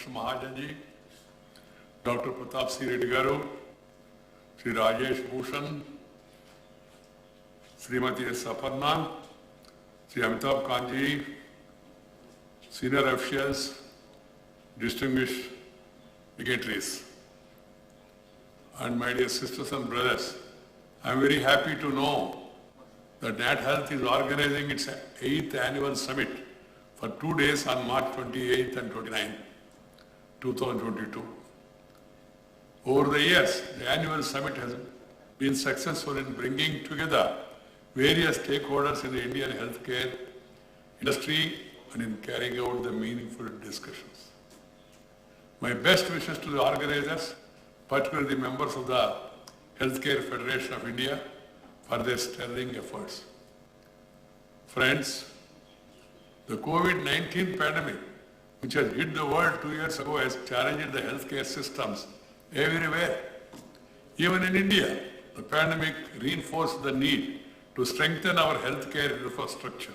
Mr. Mahajanji, Dr. Pratap C. Reddy Garu, Sri Rajesh Bhushan, Srimati S. Aparna, Sri Amitabh Kanji, senior officials, distinguished dignitaries, and my dear sisters and brothers, I am very happy to know that NATHEALTH is organizing its 8th annual summit for 2 days on March 28th and 29th, 2022. Over the years, the annual summit has been successful in bringing together various stakeholders in the Indian healthcare industry and in carrying out the meaningful discussions. My best wishes to the organizers, particularly the members of the Healthcare Federation of India, for their sterling efforts. Friends, the COVID-19 pandemic, which has hit the world 2 years ago, has challenged the healthcare systems everywhere. Even in India, the pandemic reinforced the need to strengthen our healthcare infrastructure.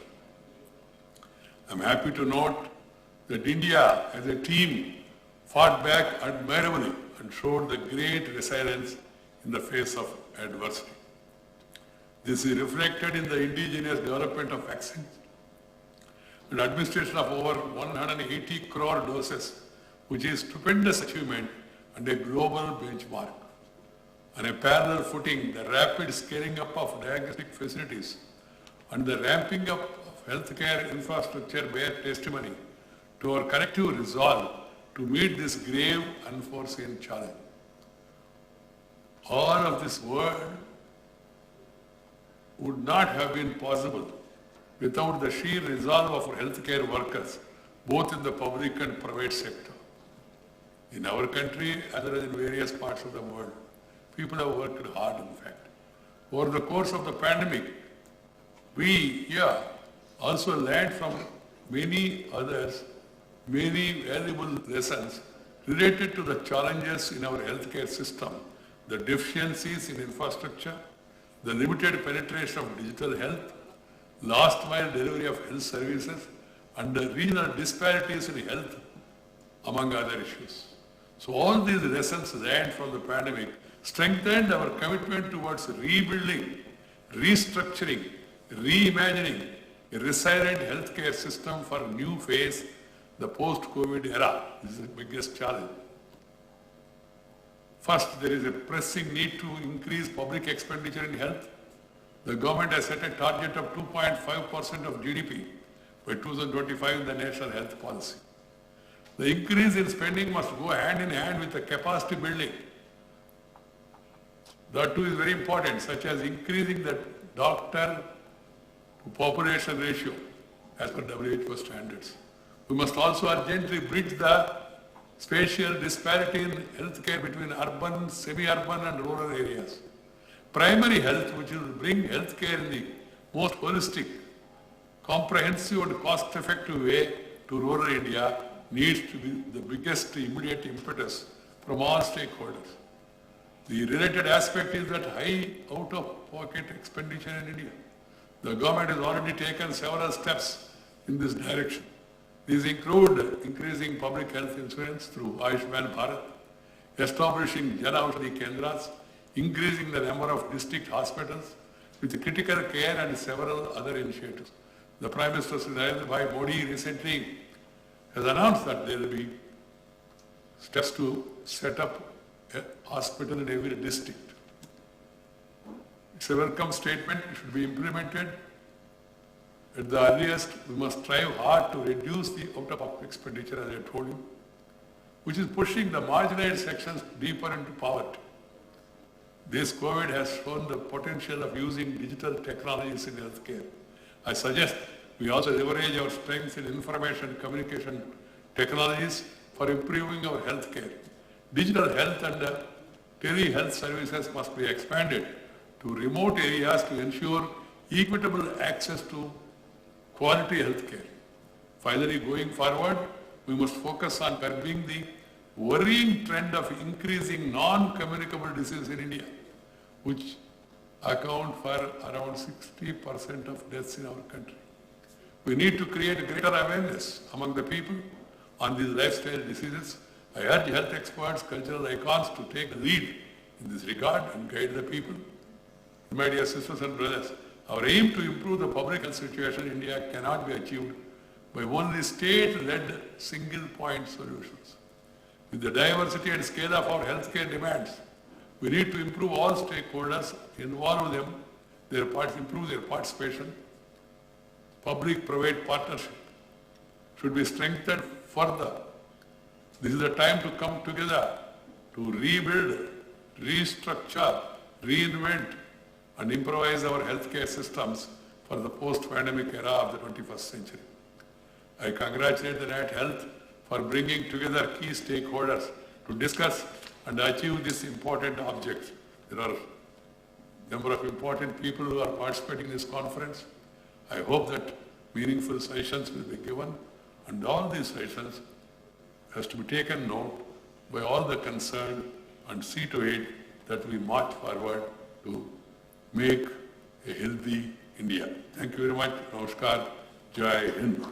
I'm happy to note that India as a team fought back admirably and showed the great resilience in the face of adversity. This is reflected in the indigenous development of vaccines and administration of over 180 crore doses, which is a stupendous achievement and a global benchmark. On a parallel footing, the rapid scaling up of diagnostic facilities and the ramping up of healthcare infrastructure bear testimony to our collective resolve to meet this grave, unforeseen challenge. All of this world would not have been possible without the sheer resolve of our healthcare workers, both in the public and private sector. In our country, as well as in various parts of the world, people have worked hard, in fact. Over the course of the pandemic, we here also learned from many others many valuable lessons related to the challenges in our healthcare system, the deficiencies in infrastructure, the limited penetration of digital health, last mile delivery of health services, and the regional disparities in health, among other issues. So all these lessons learned from the pandemic strengthened our commitment towards rebuilding, restructuring, reimagining a resilient healthcare system for a new phase, the post-COVID era. This is the biggest challenge. First, there is a pressing need to increase public expenditure in health. The government has set a target of 2.5% of GDP by 2025 in the National Health Policy. The increase in spending must go hand in hand with the capacity building. That too is very important, such as increasing the doctor to population ratio as per WHO standards. We must also urgently bridge the spatial disparity in healthcare between urban, semi-urban and rural areas. Primary health, which will bring healthcare in the most holistic, comprehensive and cost-effective way to rural India, needs to be the biggest immediate impetus from all stakeholders. The related aspect is that high out-of-pocket expenditure in India. The government has already taken several steps in this direction. These include increasing public health insurance through Ayushman Bharat, establishing Jan Aushadhi Kendras, increasing the number of district hospitals with critical care and several other initiatives. The Prime Minister Sri Narendra Modi recently has announced that there will be steps to set up a hospital in every district. It's a welcome statement, it should be implemented. At the earliest, we must strive hard to reduce the out-of-pocket expenditure, as I told you, which is pushing the marginalized sections deeper into poverty. This COVID has shown the potential of using digital technologies in healthcare. I suggest we also leverage our strengths in information communication technologies for improving our healthcare. Digital health and tele-health services must be expanded to remote areas to ensure equitable access to quality healthcare. Finally, going forward, we must focus on curbing the worrying trend of increasing non-communicable diseases in India, which account for around 60% of deaths in our country. We need to create greater awareness among the people on these lifestyle diseases. I urge health experts, cultural icons to take the lead in this regard and guide the people. My dear sisters and brothers, our aim to improve the public health situation in India cannot be achieved by only state-led single-point solutions. With the diversity and scale of our healthcare demands, we need to improve all stakeholders, involve them, improve their participation. Public-private partnership should be strengthened further. This is the time to come together to rebuild, restructure, reinvent, and improvise our healthcare systems for the post-pandemic era of the 21st century. I congratulate the NATHEALTH for bringing together key stakeholders to discuss and achieve this important object. There are a number of important people who are participating in this conference. I hope that meaningful sessions will be given, and all these sessions has to be taken note by all the concerned and see to it that we march forward to make a healthy India. Thank you very much. Namaskar. Jai Hind.